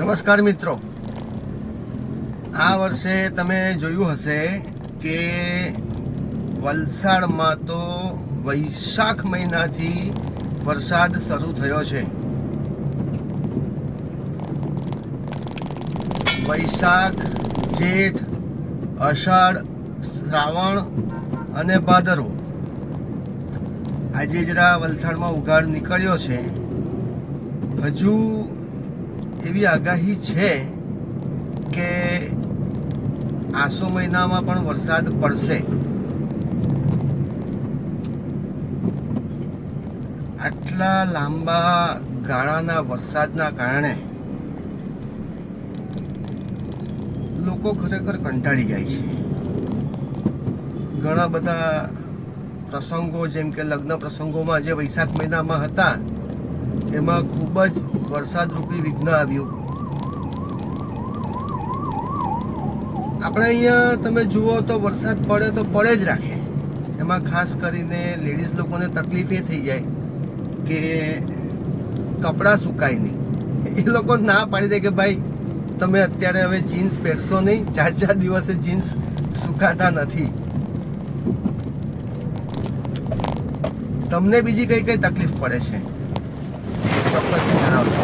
નમસ્કાર મિત્રો, આ વર્ષે તમે જોયું હશે કે વલસાડમાં તો વૈશાખ મહિનાથી વરસાદ શરૂ થયો છે. વૈશાખ, જેઠ, અષાઢ, શ્રાવણ અને ભાદરવો. આજે જરા વલસાડમાં ઉઘાડ નીકળ્યો છે. હજુ એવી આગાહી છે કે આસો મહિનામાં પણ વરસાદ પડશે. આટલા લાંબા ગાળાના વરસાદના કારણે લોકો ખરેખર કંટાળી જાય છે. ઘણા બધા પ્રસંગો, જેમ કે લગ્ન પ્રસંગોમાં જે વૈશાખ મહિનામાં હતા, એમાં ખૂબ જ વરસાદરૂપી વિઘ્ન આવ્યું. આપણે અહીંયા તમે જુઓ તો વરસાદ પડે તો પડે જ રાખે. એમાં ખાસ કરીને લેડીઝ લોકોને તકલીફ એ થઈ જાય કે કપડાં સુકાય નહીં. એ લોકો ના પાડી દે કે ભાઈ તમે અત્યારે હવે જીન્સ પહેરશો નહીં, 4 દિવસે જીન્સ સુકાતા નથી. તમને બીજી કઈ કઈ તકલીફ પડે છે ચોક્કસથી જણાવજો.